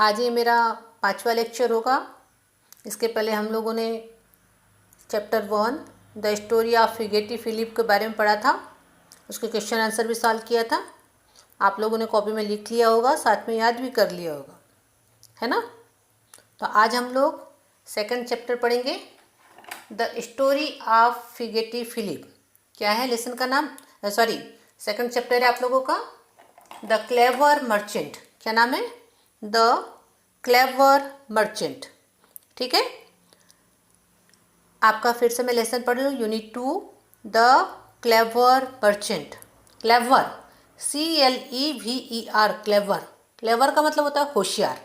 आज ये मेरा 5वां लेक्चर होगा। इसके पहले हम लोगों ने chapter 1 the story of Fidgety Philip के बारे में पढ़ा था। उसके क्वेश्चन आंसर भी सॉल्व किया था। आप लोगों ने कॉपी में लिख लिया होगा, साथ में याद भी कर लिया होगा, है ना। तो आज हम लोग सेकंड चैप्टर पढ़ेंगे, the story of Fidgety Philip. क्या है लेसन का नाम? सेकंड चैप्टर है आप लोगों का द क्लेवर मर्चेंट। क्या नाम है? The clever merchant. ठीक है, आपका फिर से मैं लेसन पढ़ लूँ। Unit 2 the clever merchant. Clever CLEVER, clever. Clever का मतलब होता है होशियार।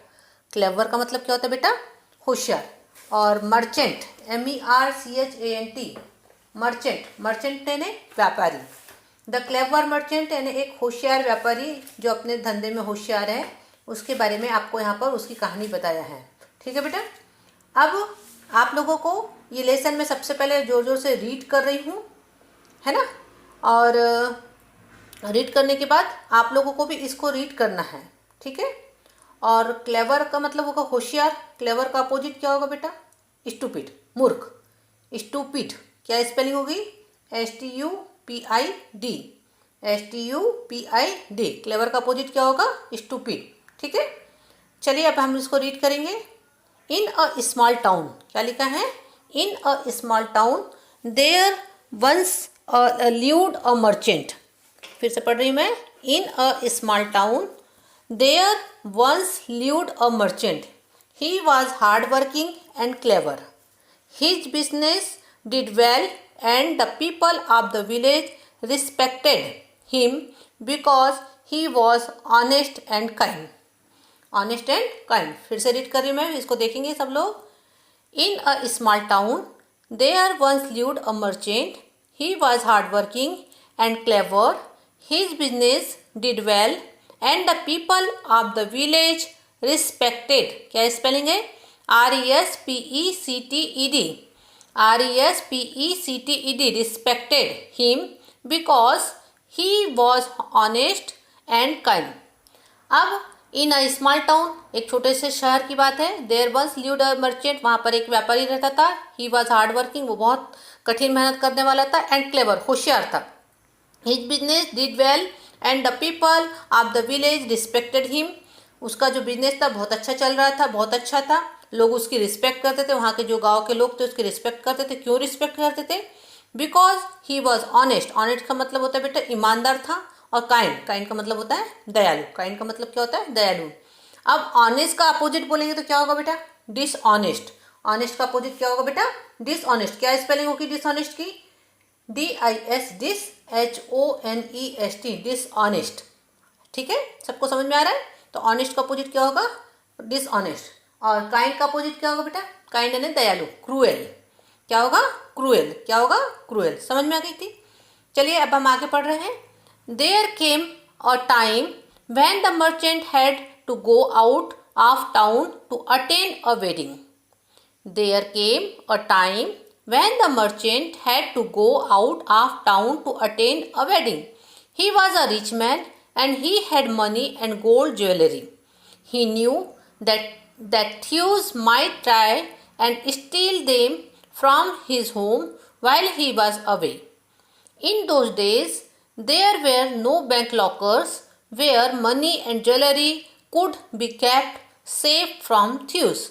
क्लेवर का मतलब क्या होता है बेटा? होशियार। और मर्चेंट MERCHANT, मर्चेंट। मर्चेंट यानी व्यापारी। द क्लेवर मर्चेंट यानी एक होशियार व्यापारी जो अपने धंधे में होशियार है, उसके बारे में आपको यहाँ पर उसकी कहानी बताया है। ठीक है बेटा। अब आप लोगों को ये लेसन में सबसे पहले जोर जोर से रीड कर रही हूँ, है ना। और रीड करने के बाद आप लोगों को भी इसको रीड करना है। ठीक है। और क्लेवर का मतलब होगा होशियार। क्लेवर का अपोजिट क्या होगा बेटा? स्टूपिड, मूर्ख। स्टूपिड क्या स्पेलिंग होगी? STUPID। क्लेवर का अपोजिट क्या होगा? स्टूपिड। ठीक है। चलिए अब हम इसको रीड करेंगे। इन अ स्मॉल टाउन, क्या लिखा है? In a small town there once lived a merchant. फिर से पढ़ रही हूँ मैं। In a small town there once lived a merchant. He was hard working and clever. His business did well and the people of the village respected him because he was honest and kind. Honest and kind. फिर से read कर रही हूँ मैं, इसको देखेंगे सब लोग। In a small town there once lived a merchant. He was hardworking and clever. His business did well and the people of the village respected. क्या स्पेलिंग है? RESPECTED. Respected him because he was honest and kind. अब इन a small town, एक छोटे से शहर की बात है। There once lived a merchant, वहाँ पर एक व्यापारी रहता था। ही वॉज हार्ड वर्किंग, वो बहुत कठिन मेहनत करने वाला था। एंड क्लेवर, होशियार था। His business did well and the people of the village respected him. उसका जो बिजनेस था बहुत अच्छा चल रहा था, बहुत अच्छा था। लोग उसकी रिस्पेक्ट करते थे। वहाँ के जो गाँव के लोग थे उसकी रिस्पेक्ट करते थे। क्यों रिस्पेक्ट करते थे? Because he was honest. Honest का मतलब होता है बेटा ईमानदार था। और काइंड, काइंड का मतलब होता है दयालु। काइंड का मतलब क्या होता है? दयालु। अब ऑनेस्ट का अपोजिट बोलेंगे तो क्या होगा बेटा? डिसऑनेस्ट। ऑनेस्ट का अपोजिट क्या होगा बेटा? डिसऑनेस्ट। क्या स्पेलिंग होगी डिसऑनेस्ट की? DISHONEST, dishonest. ठीक है, सबको समझ में आ रहा है? तो ऑनेस्ट का अपोजिट क्या होगा? डिसऑनेस्ट। और काइंड का अपोजिट क्या होगा बेटा? काइंड यानी दयालु। क्रूएल क्या होगा? क्रूएल। क्या होगा? क्रूएल। समझ में आ गई थी? चलिए अब हम आगे पढ़ रहे हैं। There came a time when the merchant had to go out of town to attend a wedding. There came a time when the merchant had to go out of town to attend a wedding. He was a rich man and he had money and gold jewelry. He knew that thieves might try and steal them from his home while he was away. In those days, there were no bank lockers where money and jewelry could be kept safe from thieves.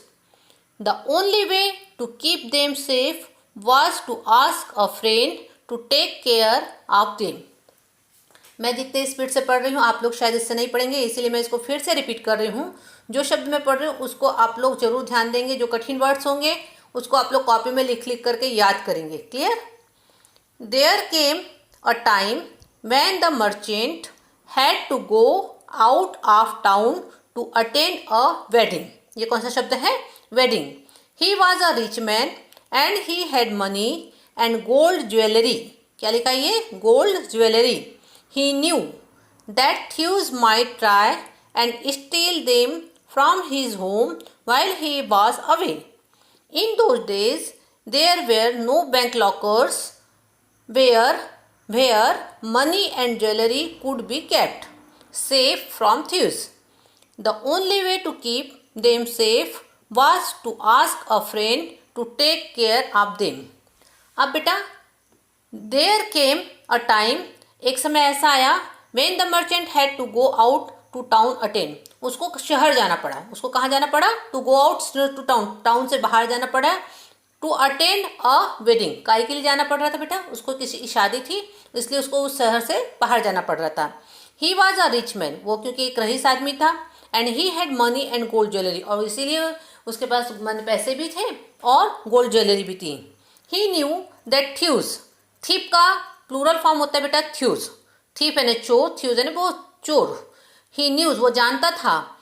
The only way to keep them safe was to ask a friend to take care of them. मैं जितने speed से पढ़ रही हूँ आप लोग शायद इससे नहीं पढ़ेंगे, इसीलिए मैं इसको फिर से रिपीट कर रही हूँ। जो शब्द मैं पढ़ रही हूँ उसको आप लोग जरूर ध्यान देंगे। जो कठिन वर्ड्स होंगे उसको आप लोग कॉपी में लिख लिख करके याद करेंगे। Clear? There came a time when the merchant had to go out of town to attend a wedding. ये कौन सा शब्द है? Wedding. He was a rich man and he had money and gold jewelry. क्या लिखा है ये? Gold jewelry. He knew that thieves might try and steal them from his home while he was away. In those days, there were no bank lockers where money and jewelry could be kept safe from thieves. The only way to keep them safe was to ask a friend to take care of them. अब बेटा there came a time, एक समय ऐसा आया, when the merchant had to go out to town attend, उसको शहर जाना पड़ा. उसको कहाँ जाना पड़ा? to go out to town, town से बाहर जाना पड़ा. टू अटेंड अ वेडिंग, काय के लिए जाना पड़ रहा था बेटा? उसको किसी की शादी थी, इसलिए उसको उस शहर से बाहर जाना पड़ रहा था. He was a rich man, वो क्योंकि एक रईस आदमी था. And he had money and gold jewellery, और इसीलिए उसके पास पैसे भी थे और गोल्ड ज्वेलरी भी थी. ही न्यू दैट थ्यूज, थीप का प्लूरल फॉर्म होता है बेटा थ्यूज. थीप यानी चोर, थ्यूज यानी वो चोर. ही न्यूज, वो जानता था,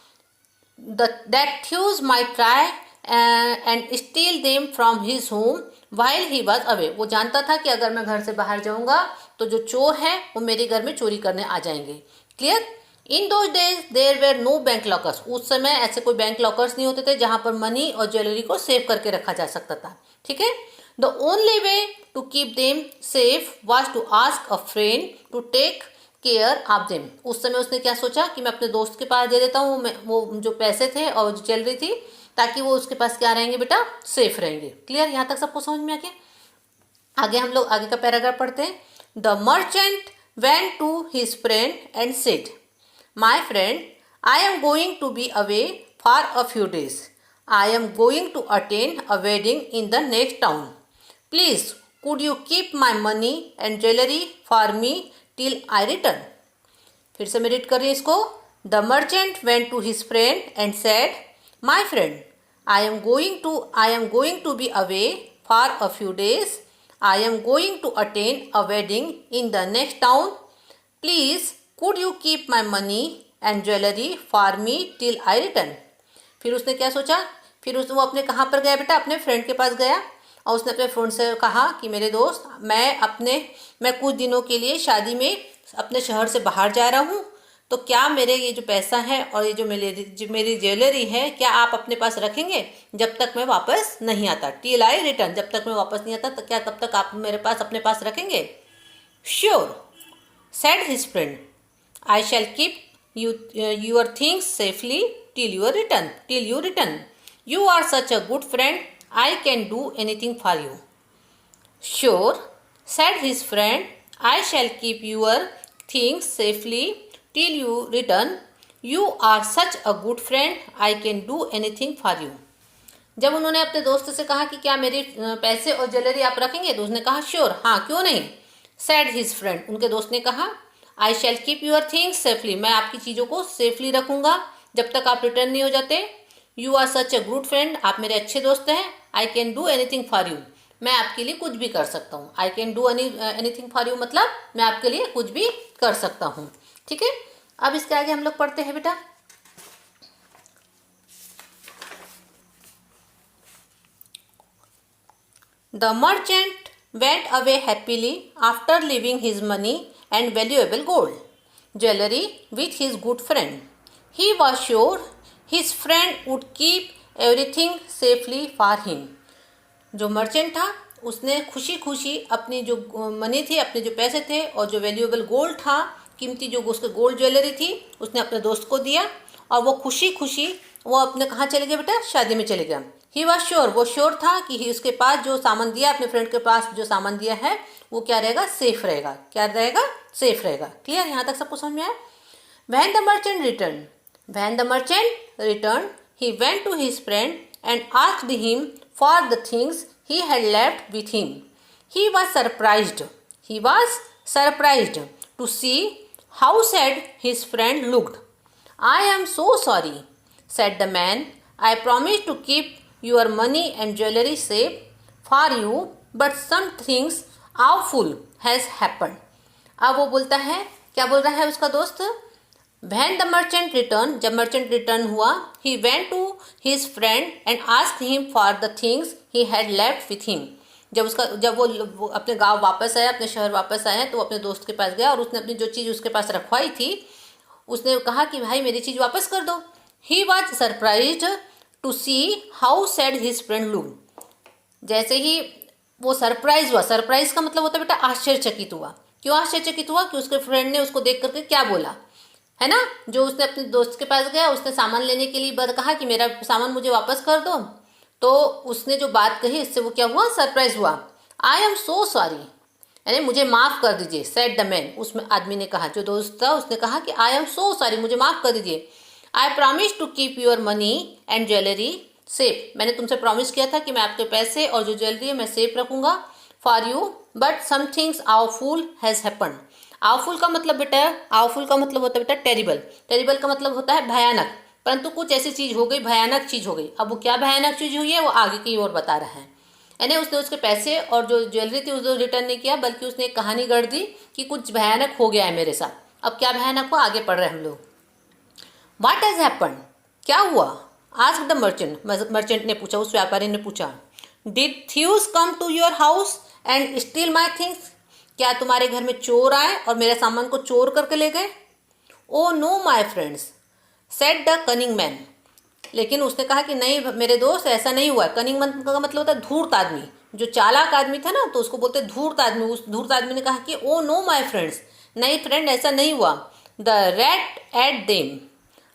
that थ्यूज might try and steel them from his home while he was away, वो जानता था कि अगर मैं घर से बाहर जाऊंगा तो जो चोर हैं वो मेरे घर में चोरी करने आ जाएंगे. Clear? In those days there were no bank lockers, उस समय ऐसे कोई बैंक लॉकर्स नहीं होते थे जहां पर मनी और ज्वेलरी को सेव करके रखा जा सकता था. ठीक है? The only way to keep them safe was to ask a friend to take care of them. उस समय उसने क्या सोचा कि मैं अपने दोस्त के पास दे देता हूँ वो जो पैसे थे और जो ज्वेलरी थी, ताकि वो उसके पास क्या रहेंगे बेटा? सेफ रहेंगे. क्लियर? यहाँ तक सबको समझ में आ गया? आगे हम लोग आगे का पैराग्राफ पढ़ते हैं. The merchant went to his friend and said, my friend, I am going to be away for a few days. I am going to attend a wedding in the next town. Please could you keep my money and jewellery for me till I return. फिर से मैं read कर रही हूँ इसको. The merchant went to his friend and said, my friend, I am going to be away for a few days. I am going to attend a wedding in the next town. Please, could you keep my money and jewelry for me till I return? फिर उसने क्या सोचा? फिर वो अपने कहाँ पर गया बेटा? अपने फ्रेंड के पास गया और उसने अपने फ्रेंड से कहा कि मेरे दोस्त, मैं कुछ दिनों के लिए शादी में अपने शहर से बाहर जा रहा हूँ, तो क्या मेरे ये जो पैसा है और ये जो मेरी ज्वेलरी है, क्या आप अपने पास रखेंगे जब तक मैं वापस नहीं आता? टिल आई रिटर्न, जब तक मैं वापस नहीं आता तो क्या तब तक आप मेरे पास अपने पास रखेंगे? Sure, said his friend, I shall keep your things safely till you return. You are such a good friend, I can do anything for you. Sure, said his friend, I shall keep your things safely till you return. You are such a good friend, I can do anything for you. जब उन्होंने अपने दोस्त से कहा कि क्या मेरे पैसे और ज्वेलरी आप रखेंगे, तो उसने कहा श्योर, हाँ क्यों नहीं. said his friend, उनके दोस्त ने कहा, I shall keep your things safely, मैं आपकी चीज़ों को सेफली रखूँगा जब तक आप रिटर्न नहीं हो जाते. You are such a good friend, आप मेरे अच्छे दोस्त हैं. I can do anything for you, मैं आपके लिए कुछ भी कर सकता हूँ. I can do anything for you मतलब मैं आपके लिए कुछ भी कर सकता हूँ. ठीक है? अब इसके आगे हम लोग पढ़ते हैं बेटा. The merchant went away happily after living his money and valuable gold jewellery with his good friend. He was sure his friend would keep everything safely for him. जो मर्चेंट था उसने खुशी खुशी अपनी जो मनी थी, अपने जो पैसे थे और जो वैल्यूएबल गोल्ड था, कीमती जो उसके गोल्ड ज्वेलरी थी, उसने अपने दोस्त को दिया और वो खुशी खुशी वो अपने कहाँ चले गए बेटा? शादी में चले गया. ही वॉज श्योर, वो श्योर था कि उसके पास जो सामान दिया, अपने फ्रेंड के पास जो सामान दिया है वो क्या रहेगा? सेफ रहेगा. क्या रहेगा? सेफ रहेगा. क्लियर? यहाँ तक सबको समझ में आया? When the merchant returned, he went to his friend and asked him for the things he had left with him. He was surprised to see how sad his friend looked. I am so sorry, said the man. I promised to keep your money and jewelry safe for you, but some things awful has happened. अब वो बोलता है, क्या बोल रहा है उसका दोस्त? When the merchant returned, जब मर्चेंट रिटर्न हुआ, he went to his friend and asked him for the things he had left with him. जब वो अपने गांव वापस आया, अपने शहर वापस आया, तो वो अपने दोस्त के पास गया और उसने अपनी जो चीज़ उसके पास रखवाई थी, उसने कहा कि भाई मेरी चीज़ वापस कर दो. He was surprised to see how sad his friend looked. जैसे ही वो सरप्राइज हुआ, सरप्राइज का मतलब होता है बेटा आश्चर्यचकित हुआ. क्यों आश्चर्यचकित हुआ? कि उसके फ्रेंड ने उसको देख करके क्या बोला है ना। जो उसने अपने दोस्त के पास गया, उसने सामान लेने के लिए कहा कि मेरा सामान मुझे वापस कर दो, तो उसने जो बात कही इससे वो क्या हुआ, सरप्राइज हुआ। आई एम सो सॉरी, यानी मुझे माफ़ कर दीजिए। सेड द मैन, उसमें आदमी ने कहा, जो दोस्त था उसने कहा कि आई एम सो सॉरी, मुझे माफ़ कर दीजिए। I promise to keep your money and jewellery safe, मैंने तुमसे प्रॉमिस किया था कि मैं आपके पैसे और जो ज्वेलरी है मैं सेफ रखूंगा for you, but some things awful has happen. Awful का मतलब बेटा, आवफुल का मतलब होता है बेटा टेरिबल, टेरिबल का मतलब होता है भयानक, परंतु कुछ ऐसी चीज़ हो गई, भयानक चीज़ हो गई। अब वो क्या भयानक चीज़ हुई है वो आगे की ओर बता रहा है। यानी उसने उसके पैसे और जो ज्वेलरी थी उसको रिटर्न नहीं किया, बल्कि उसने एक कहानी गढ़ दी कि कुछ भयानक हो गया है मेरे साथ। अब क्या भयानक हुआ आगे पढ़ रहे हैं हम लोग। व्हाट हैज़ हैपन, क्या हुआ। आस्क्ड द मर्चेंट, मर्चेंट ने पूछा, उस व्यापारी ने पूछा। Did thieves come to your house and steal my things, क्या तुम्हारे घर में चोर आए और मेरे सामान को चोर करके ले गए। Oh know my friends, said the cunning man, लेकिन उसने कहा कि नहीं मेरे दोस्त, ऐसा नहीं हुआ। कनिंग मैन का मतलब होता है धूर्त आदमी, जो चालाक आदमी था ना, तो उसको बोलते हैं धूर्त आदमी। उस धूर्त आदमी ने कहा कि ओ नो माई फ्रेंड्स, नहीं फ्रेंड ऐसा नहीं हुआ। The rat at them,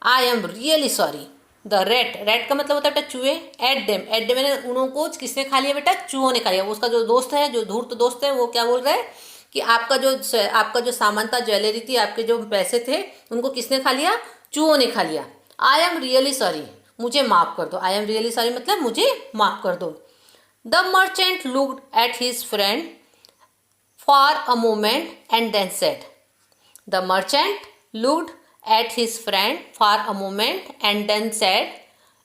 I am really sorry. The rat, rat का मतलब होता है बेटा चूहे, एट देम, एट देम मैंने उनको किसने खा लिया बेटा, चूहों ने खा लिया। उसका जो दोस्त है, जो धूर्त दोस्त है, वो क्या बोल रहा है कि आपका जो सामान था, ज्वेलरी थी, आपके जो पैसे थे, उनको किसने खा लिया, चूहों ने खा लिया। आई एम रियली सॉरी, मुझे माफ़ कर दो। आई एम रियली सॉरी मतलब मुझे माफ़ कर दो। The merchant looked at his friend for a moment and then said, the merchant looked at his friend for a moment and then said,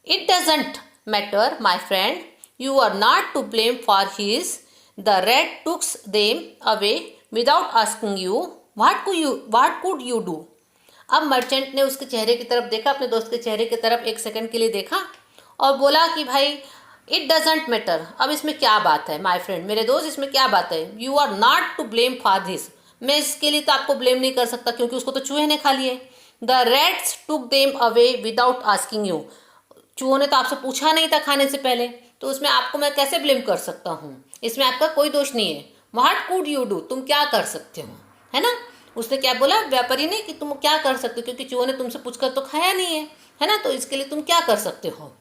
it doesn't matter my friend, you are not to blame for his, the rat took them away without asking you, what could you do। अब merchant ने उसके चेहरे की तरफ देखा, अपने दोस्त के चेहरे की तरफ एक सेकंड के लिए देखा और बोला कि भाई इट डजेंट मैटर, अब इसमें क्या बात है माय फ्रेंड, मेरे दोस्त इसमें क्या बात है। You are not to blame for this, मैं इसके लिए तो आपको ब्लेम नहीं कर सकता क्योंकि उसको तो चूहे ने खा लिए। The rats took them away without asking you, चूहों ने तो आपसे पूछा नहीं था खाने से पहले, तो उसमें आपको मैं कैसे ब्लेम कर सकता हूँ, इसमें आपका कोई दोष नहीं है। व्हाट कुड यू डू, तुम क्या कर सकते हो, है ना। उसने क्या बोला व्यापारी ने कि तुम क्या कर सकते हो, क्योंकि चूहों ने तुमसे पूछकर तो खाया नहीं है ना, तो इसके लिए तुम क्या कर सकते हो।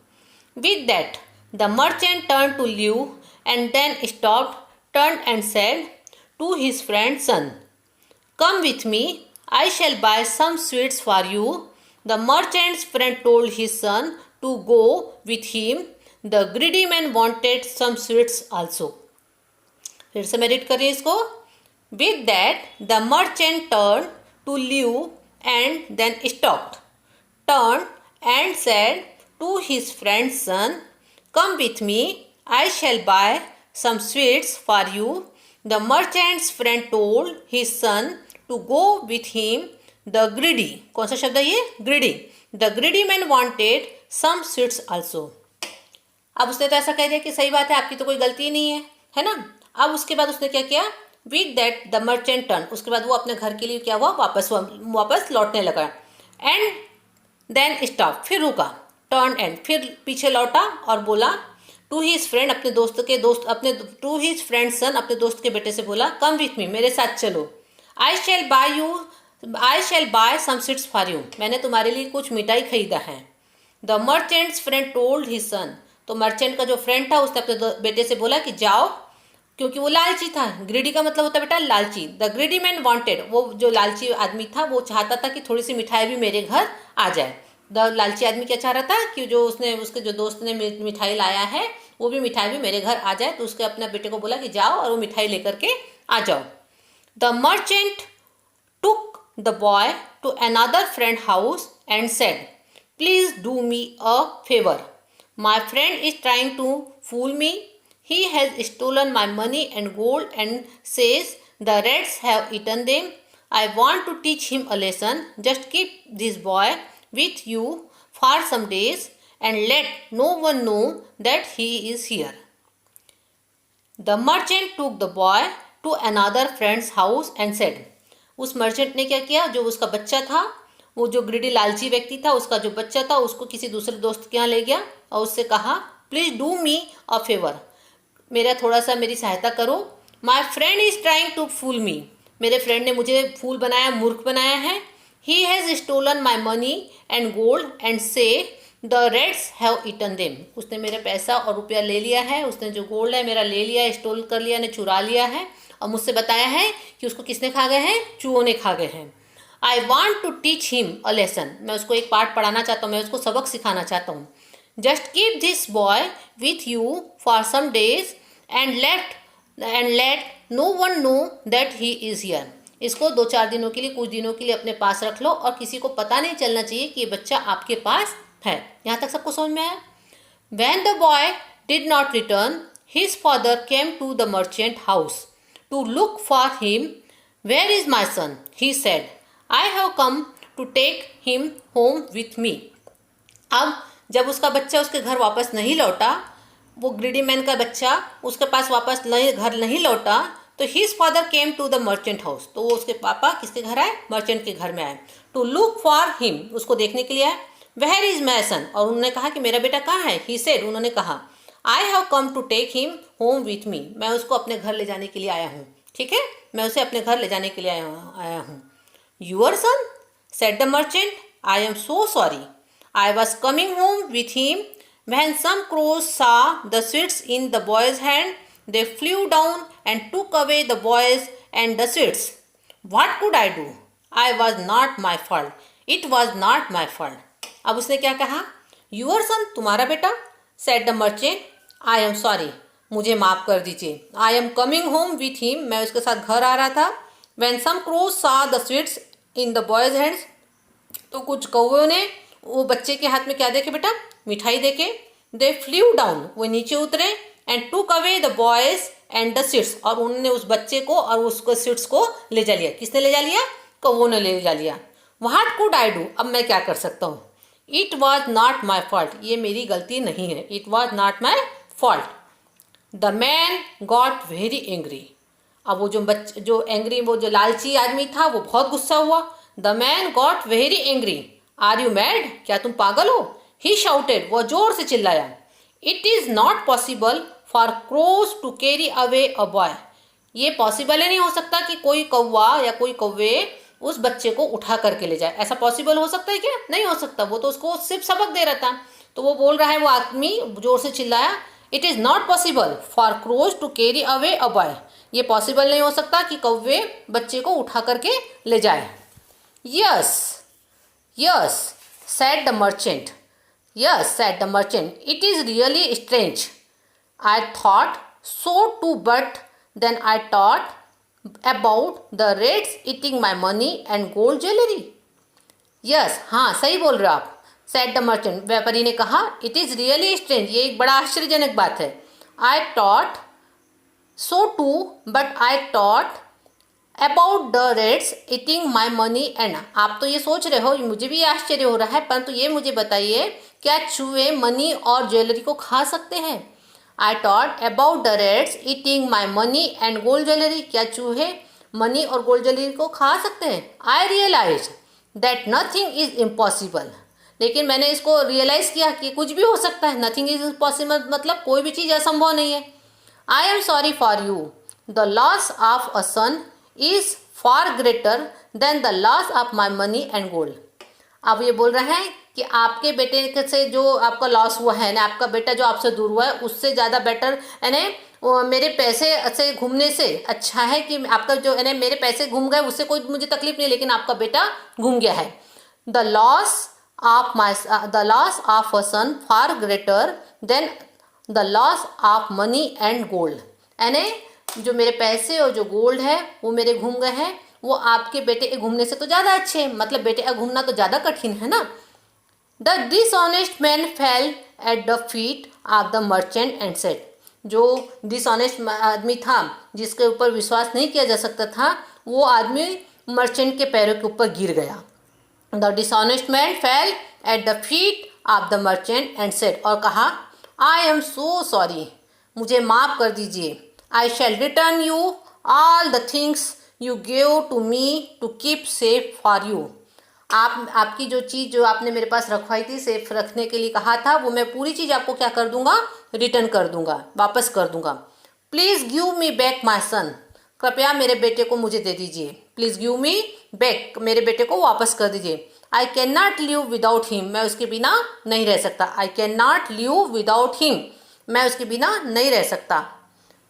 With that the merchant turn to leave and then stopped, turn and said to his friend son, come with me, I shall buy some sweets for you. The merchant's friend told his son to go with him. The greedy man wanted some sweets also. फिर से मैं read कर रही हूँ इसको। With that, the merchant turned to leave and then stopped, turned and said to his friend's son, come with me, I shall buy some sweets for you. The merchant's friend told his son to go with him, the greedy, कौन सा शब्द है ये, greedy, the greedy man wanted some sweets also. अब उसने तो ऐसा कह दिया कि सही बात है, आपकी तो कोई गलती नहीं है ना। अब उसके बाद उसने क्या किया, with that the merchant turn, उसके बाद वो अपने घर के लिए क्या हुआ, वापस लौटने लगा। एंड देन स्टॉप, फिर रुका, टर्न एंड, फिर पीछे लौटा और बोला टू हिज फ्रेंड, अपने दोस्त के दोस्त, अपने टू हिज फ्रेंड सन, अपने दोस्त के बेटे से बोला, कम विथ मी, मेरे साथ चलो। I shall buy some sweets for you, मैंने तुम्हारे लिए कुछ मिठाई खरीदा है। The merchant's friend told his son, तो मर्चेंट का जो फ्रेंड था उसने अपने बेटे से बोला कि जाओ, क्योंकि वो लालची था। ग्रीडी का मतलब होता है बेटा लालची। द ग्रीडी मैन वांटेड, वो जो लालची आदमी था वो चाहता था कि थोड़ी सी मिठाई भी मेरे घर आ जाए। द लालची आदमी क्या चाह रहा था कि जो उसके जो दोस्त ने मिठाई लाया है वो भी मिठाई भी मेरे घर आ जाए, तो उसके अपने बेटे को बोला कि जाओ और वो मिठाई लेकर के आ जाओ। The merchant took the boy to another friend's house and said, please do me a favor. My friend is trying to fool me. He has stolen my money and gold and says the rats have eaten them. I want to teach him a lesson. Just keep this boy with you for some days and let no one know that he is here. The merchant took the boy to another friends house and said, उस merchant ने क्या किया, जो उसका बच्चा था, वो जो ग्रीडी लालची व्यक्ति था, उसका जो बच्चा था उसको किसी दूसरे दोस्त के यहाँ ले गया और उससे कहा please do me a favour, मेरा थोड़ा सा मेरी सहायता करो। My friend is trying to fool me, मेरे फ्रेंड ने मुझे फूल बनाया, मूर्ख बनाया है। He has stolen my money and gold and say the rats have eaten them. उसने मेरा पैसा और रुपया ले लिया है, उसने जो गोल्ड है मेरा ले लिया है, स्टोल कर लिया, ने चुरा लिया है, और मुझसे बताया है कि उसको किसने खा गए हैं, चूहों ने खा गए हैं। I want to teach him a lesson. मैं उसको एक पाठ पढ़ाना चाहता हूँ, मैं उसको सबक सिखाना चाहता हूँ। Just keep this boy with you for some days and let no one know that he is here. इसको 2-4 दिनों के लिए, कुछ दिनों के लिए अपने पास रख लो और किसी को पता नहीं चलना चाहिए कि ये बच्चा आपके पास है। यहाँ तक सबको समझ में आया? When the boy did not return, his father came to the merchant house to look for him. Where is my son? He said, I have come to take him home with me. अब जब उसका बच्चा उसके घर वापस नहीं लौटा, वो ग्रीडी मैन का बच्चा उसके पास वापस घर नहीं लौटा, तो his father came to the merchant house. तो वो उसके पापा किसके घर आए? मर्चेंट के घर में आए। टू लुक फॉर हिम, उसको देखने के लिए आए। वेयर इज माई सन, और उन्होंने कहा कि मेरा बेटा कहाँ है? ही सेड, उन्होंने कहा, I have come to take him home with me. मैं उसको अपने घर ले जाने के लिए आया हूँ। ठीक है, मैं उसे अपने घर ले जाने के लिए आया हूँ। Your son, said the merchant, I am so sorry, I was coming home with him when some crows saw the sweets in the boy's hand, they flew down and took away the boys and the sweets. What could I do? I was not my fault. It was not my fault. अब उसने क्या कहा? Your son, तुम्हारा बेटा, said the merchant. I am sorry. मुझे माफ़ कर दीजिए। I am coming home with him. मैं उसके साथ घर आ रहा था। When some crows saw the sweets in the boy's hands, तो कुछ कौवों ने वो बच्चे के हाथ में क्या देखे बेटा? मिठाई देखे। दे फ्लू डाउन, वो नीचे उतरे, एंड टूक away the boys and the seats, और उन्होंने उस बच्चे को और उसको सीट्स को ले जा लिया। किसने ले जा लिया? कौवों ने ले जा लिया। व्हाट कुड आई डू, अब मैं क्या कर सकता हूँ? It was not my fault, ये मेरी गलती नहीं है। It was not my fault. The man got very angry. अब वो जो एंग्री, वो जो लालची आदमी था, वो बहुत गुस्सा हुआ। The man got very angry. Are you mad, क्या तुम पागल हो? ही शाउटेड, वो जोर से चिल्लाया। It is not possible for crows to carry away a boy. ये पॉसिबल ही नहीं हो सकता कि कोई कौवा या कोई कौवे उस बच्चे को उठा करके ले जाए। ऐसा पॉसिबल हो सकता है क्या? नहीं हो सकता। वो तो उसको सिर्फ सबक दे रहा था। तो वो बोल रहा है, वो आदमी जोर से चिल्लाया, it is not possible for crows to carry away a boy. ये पॉसिबल नहीं हो सकता कि कौवे बच्चे को उठा करके ले जाए। Yes yes said the merchant. Yes, said the merchant, it is really strange. I thought so too, but then I thought about the rats eating my money and gold jewelry. Yes, हाँ सही बोल रहे हो आप, said the merchant. व्यापारी ने कहा, it is really strange, ये एक बड़ा आश्चर्यजनक बात है। I thought so too, but I thought about the rates eating my money and. आप तो ये सोच रहे हो, मुझे भी आश्चर्य हो रहा है, परंतु ये मुझे बताइए, क्या चूहे मनी और ज्वेलरी को खा सकते हैं? I thought about the rates eating my money and gold jewellery. क्या चूहे मनी और गोल्ड ज्वेलरी को खा सकते हैं? I realise that nothing is impossible. लेकिन मैंने इसको रियलाइज़ किया कि कुछ भी हो सकता है। नथिंग इज इम्पॉसिबल मतलब कोई भी चीज़ असंभव नहीं है। I am sorry for you, the loss of a son is far greater than the loss of my money and gold. अब ये बोल रहे हैं कि आपके बेटे से जो आपका लॉस हुआ है ना, आपका बेटा जो आपसे दूर हुआ है, उससे ज़्यादा बेटर यानी मेरे पैसे से घूमने से अच्छा है कि आपका जो यानी मेरे पैसे घूम गए, उससे कोई मुझे तकलीफ नहीं, लेकिन आपका बेटा घूम गया है। The loss of a son far greater than the loss of money and gold. यानी जो मेरे पैसे और जो गोल्ड है वो मेरे घूम गए हैं, वो आपके बेटे के घूमने से तो ज़्यादा अच्छे हैं। मतलब बेटे का घूमना तो ज़्यादा कठिन है ना। The dishonest man fail at the feet of the merchant and said. जो डिसऑनेस्ट आदमी था, जिसके ऊपर विश्वास नहीं किया जा सकता था, वो आदमी मर्चेंट के पैरों के ऊपर गिर गया। The dishonest man fail at the feet of the merchant and said, और कहा, आई एम सो सॉरी, मुझे माफ़ कर दीजिए। I shall return you all the things you gave to me to keep safe for you. आपकी जो चीज़ जो आपने मेरे पास रखवाई थी, सेफ रखने के लिए कहा था, वो मैं पूरी चीज़ आपको क्या कर दूंगा? रिटर्न कर दूंगा, वापस कर दूंगा। Please give me back my son, कृपया मेरे बेटे को मुझे दे दीजिए, प्लीज़ गिव मी बैक, मेरे बेटे को वापस कर दीजिए। I can not live without him, मैं उसके बिना नहीं रह सकता। I can not live without him, मैं उसके बिना नहीं रह सकता।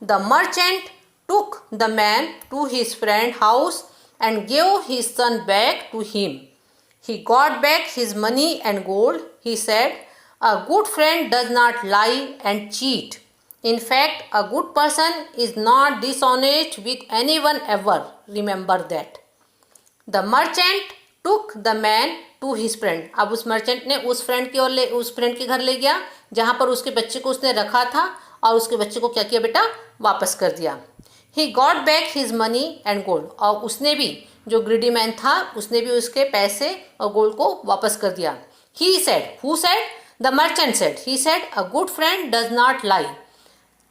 The merchant took the man to his friend's house and gave his son back to him. He got back his money and gold. He said, a good friend does not lie and cheat. In fact, a good person is not dishonest with anyone ever. Remember that. The merchant took the man to his friend. अब उस merchant ने उस friend के घर ले गया जहाँ पर उसके बच्चे को उसने रखा था, और उसके बच्चे को क्या किया बेटा, वापस कर दिया। He got back his money and gold. और उसने भी, जो ग्रीडी मैन था, उसने भी उसके पैसे और गोल्ड को वापस कर दिया। He said, who said? The merchant said. He said, a good friend does not lie.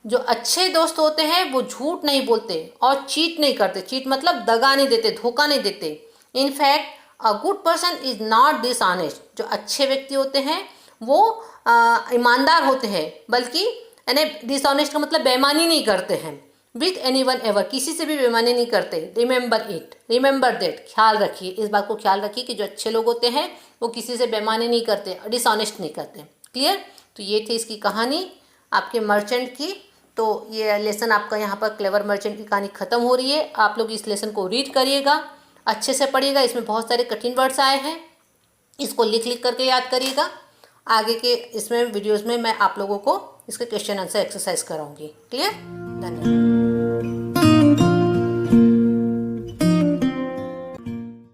जो अच्छे दोस्त होते हैं वो झूठ नहीं बोलते और चीट नहीं करते। चीट मतलब दगा नहीं देते, धोखा नहीं देते। In fact a good person is not dishonest, जो अच्छे व्यक्ति होते हैं वो ईमानदार होते हैं, बल्कि यानी डिसऑनेस्ट का मतलब बेईमानी नहीं करते हैं। विथ एनी वन एवर, किसी से भी बेईमानी नहीं करते। रिमेंबर इट, रिमेंबर दैट, ख्याल रखिए, इस बात को ख्याल रखिए कि जो अच्छे लोग होते हैं वो किसी से बेईमानी नहीं करते, डिसऑनेस्ट नहीं करते। क्लियर? तो ये थी इसकी कहानी आपके मर्चेंट की। तो ये लेसन आपका यहाँ पर क्लेवर मर्चेंट की कहानी ख़त्म हो रही है। आप लोग इस लेसन को रीड करिएगा, अच्छे से पढ़िएगा। इसमें बहुत सारे कठिन वर्ड्स आए हैं, इसको लिख लिख करके याद करिएगा। आगे के इसमें वीडियोज़ में मैं आप लोगों को इसके क्वेश्चन आंसर एक्सरसाइज कराऊंगी। क्लियर? धन्यवाद।